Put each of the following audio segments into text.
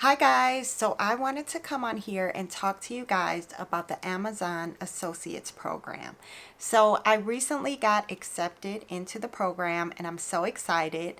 Hi guys, so I wanted to come on here and talk to you guys about the Amazon Associates program. So I recently got accepted into the program and I'm so excited.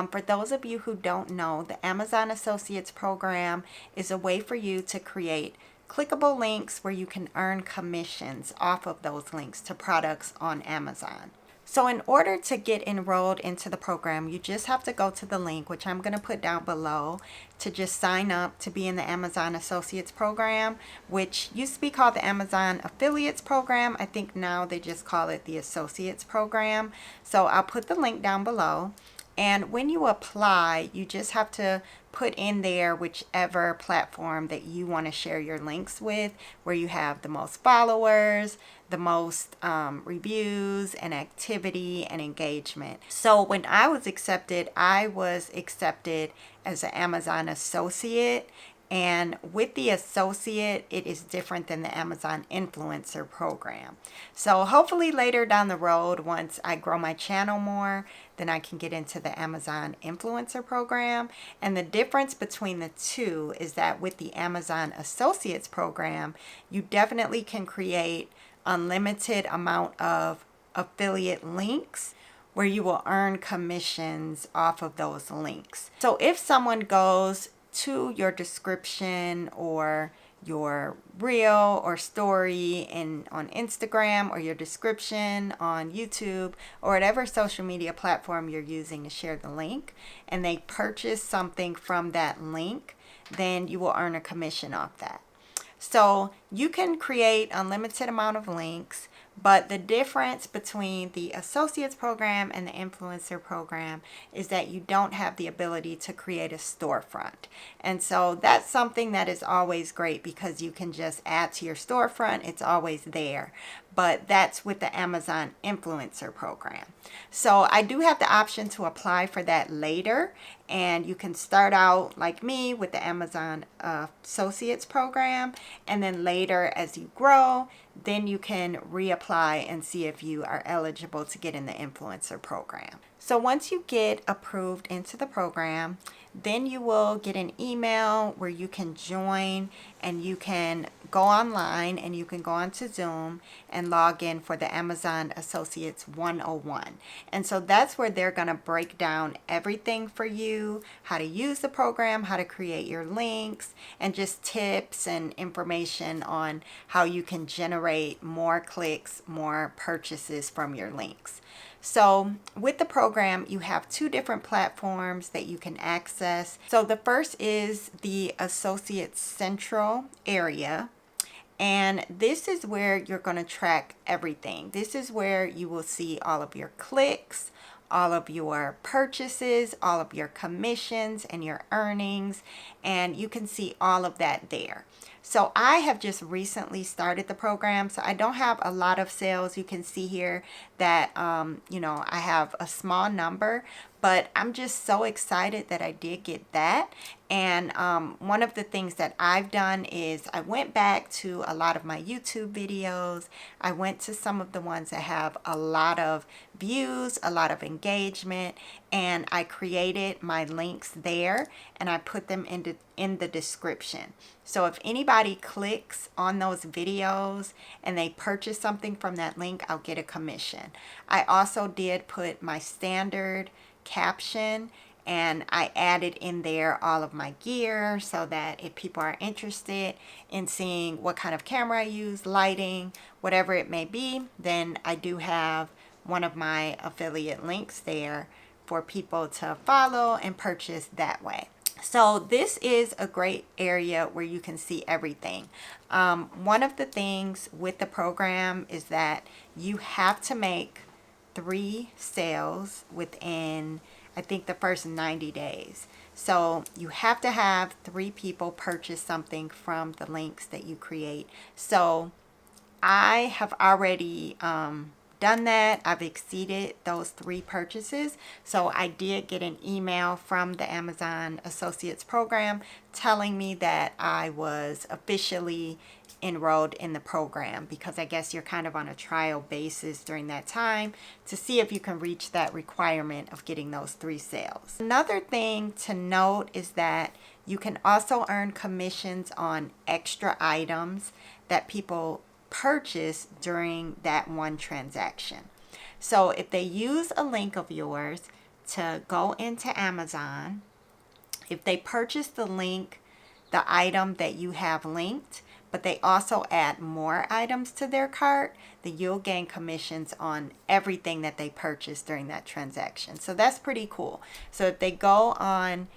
For those of you who don't know, the Amazon Associates program is a way for you to create clickable links where you can earn commissions off of those links to products on Amazon. So in order to get enrolled into the program, you just have to go to the link, which I'm going to put down below, to just sign up to be in the Amazon Associates program, which used to be called the Amazon Affiliates program. I think now they just call it the Associates program. So I'll put the link down below. And when you apply, you just have to put in there whichever platform that you want to share your links with, where you have the most followers, the most reviews and activity and engagement. So when I was accepted as an Amazon associate. And with the associate, it is different than the Amazon influencer program. So hopefully later down the road, once I grow my channel more, then I can get into the Amazon influencer program. And the difference between the two is that with the Amazon associates program, you definitely can create unlimited amount of affiliate links where you will earn commissions off of those links. So if someone goes to your description or your reel or story on Instagram, or your description on YouTube, or whatever social media platform you're using to share the link, and they purchase something from that link, then you will earn a commission off that. So you can create unlimited amount of links, but the difference between the associates program and the influencer program is that you don't have the ability to create a storefront. And so that's something that is always great because you can just add to your storefront. It's always there. But that's with the Amazon influencer program. So I do have the option to apply for that later. And you can start out like me with the Amazon Associates program. And then later as you grow, then you can reapply and see if you are eligible to get in the influencer program. So once you get approved into the program, then you will get an email where you can join, and you can go online and you can go onto Zoom and log in for the Amazon Associates 101. And so that's where they're going to break down everything for you, how to use the program, how to create your links, and just tips and information on how you can generate more clicks, more purchases from your links. So with the program, you have two different platforms that you can access. So the first is the Associates Central area. And this is where you're going to track everything. This is where you will see all of your clicks, all of your purchases, all of your commissions and your earnings, and you can see all of that there. So I have just recently started the program, so I don't have a lot of sales. You can see here that, I have a small number, but I'm just so excited that I did get that. And one of the things that I've done is I went back to a lot of my YouTube videos. I went to some of the ones that have a lot of views, a lot of engagement, and I created my links there and I put them in the description. So if anybody clicks on those videos and they purchase something from that link, I'll get a commission. I also did put my standard caption, and I added in there all of my gear so that if people are interested in seeing what kind of camera I use, lighting, whatever it may be, then I do have one of my affiliate links there for people to follow and purchase that way. So this is a great area where you can see everything. One of the things with the program is that you have to make 3 sales within, I think, the first 90 days. So you have to have 3 people purchase something from the links that you create. So I have already done that. I've exceeded those 3 purchases. So I did get an email from the Amazon Associates program telling me that I was officially enrolled in the program, because I guess you're kind of on a trial basis during that time to see if you can reach that requirement of getting those 3 sales. Another thing to note is that you can also earn commissions on extra items that people purchase during that one transaction. So if they use a link of yours to go into Amazon, if they purchase the item that you have linked, but they also add more items to their cart, then you'll gain commissions on everything that they purchase during that transaction. So that's pretty cool. So if they go on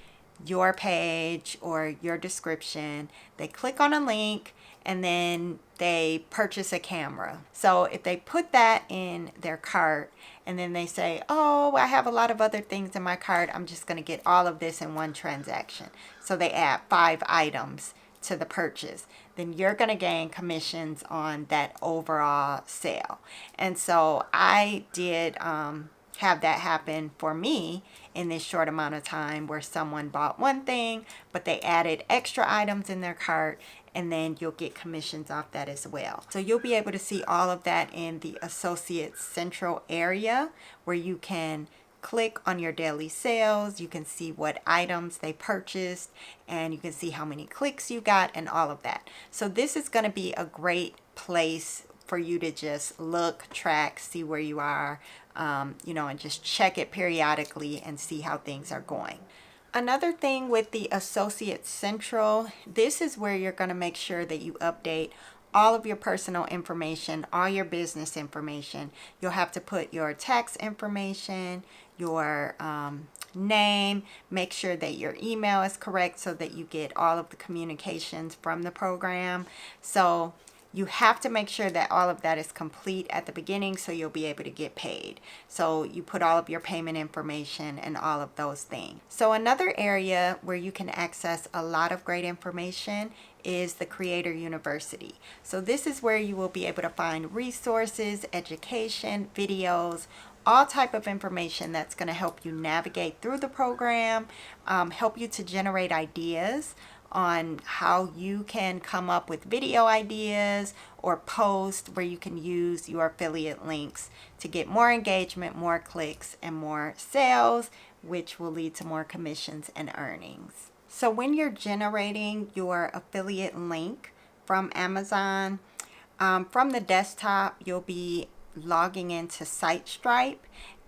your page or your description, they click on a link, and then they purchase a camera. So if they put that in their cart and then they say, oh, I have a lot of other things in my cart, I'm just going to get all of this in one transaction. So they add 5 items to the purchase, then you're going to gain commissions on that overall sale. And so I did have that happen for me in this short amount of time, where someone bought one thing, but they added extra items in their cart, and then you'll get commissions off that as well. So you'll be able to see all of that in the Associates Central area, where you can click on your daily sales, you can see what items they purchased, and you can see how many clicks you got and all of that. So this is going to be a great place for you to just look, track, see where you are, and just check it periodically and see how things are going. Another thing with the Associates Central, this is where you're going to make sure that you update all of your personal information, all your business information. You'll have to put your tax information, your name, make sure that your email is correct so that you get all of the communications from the program. So you have to make sure that all of that is complete at the beginning so you'll be able to get paid. So you put all of your payment information and all of those things. So another area where you can access a lot of great information is the Creator University. So this is where you will be able to find resources, education, videos, all type of information that's going to help you navigate through the program, help you to generate ideas on how you can come up with video ideas or posts where you can use your affiliate links to get more engagement, more clicks, and more sales, which will lead to more commissions and earnings. So when you're generating your affiliate link from Amazon, from the desktop, you'll be logging into SiteStripe,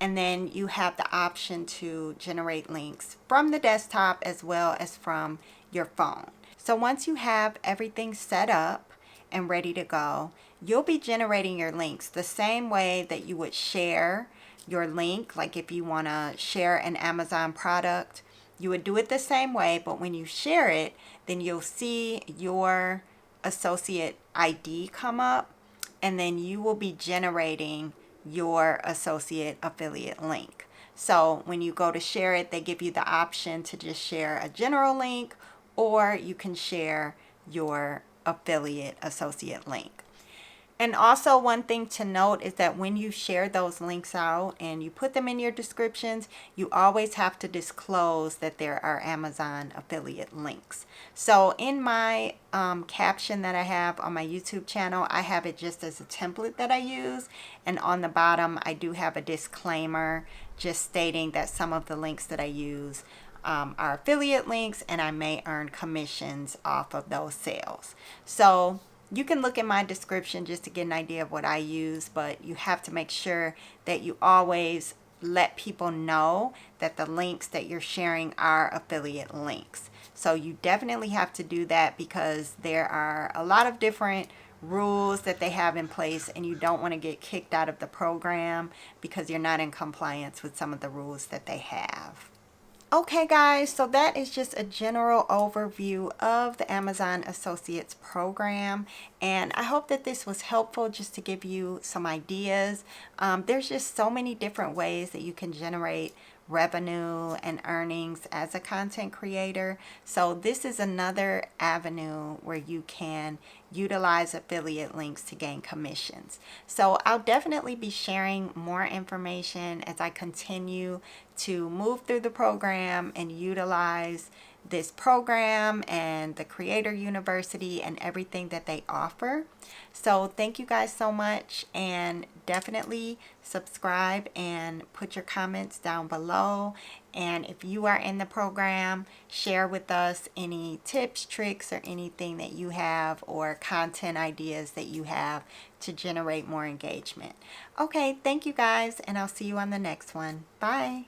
and then you have the option to generate links from the desktop as well as from your phone. So once you have everything set up and ready to go, you'll be generating your links the same way that you would share your link. Like if you want to share an Amazon product, you would do it the same way, but when you share it, then you'll see your associate ID come up, and then you will be generating your associate affiliate link. So when you go to share it, they give you the option to just share a general link, or you can share your affiliate associate link. And also one thing to note is that when you share those links out and you put them in your descriptions, you always have to disclose that there are Amazon affiliate links. So in my caption that I have on my YouTube channel, I have it just as a template that I use. And on the bottom, I do have a disclaimer just stating that some of the links that I use are affiliate links, and I may earn commissions off of those sales. So you can look in my description just to get an idea of what I use, but you have to make sure that you always let people know that the links that you're sharing are affiliate links. So you definitely have to do that, because there are a lot of different rules that they have in place, and you don't want to get kicked out of the program because you're not in compliance with some of the rules that they have. Okay guys, so that is just a general overview of the Amazon Associates program, and I hope that this was helpful just to give you some ideas. There's just so many different ways that you can generate revenue and earnings as a content creator. So this is another avenue where you can utilize affiliate links to gain commissions. So I'll definitely be sharing more information as I continue to move through the program and utilize this program and the Creator University and everything that they offer. So thank you guys so much, and definitely subscribe and put your comments down below. And if you are in the program, share with us any tips, tricks, or anything that you have, or content ideas that you have to generate more engagement. Okay, thank you guys, and I'll see you on the next one. Bye.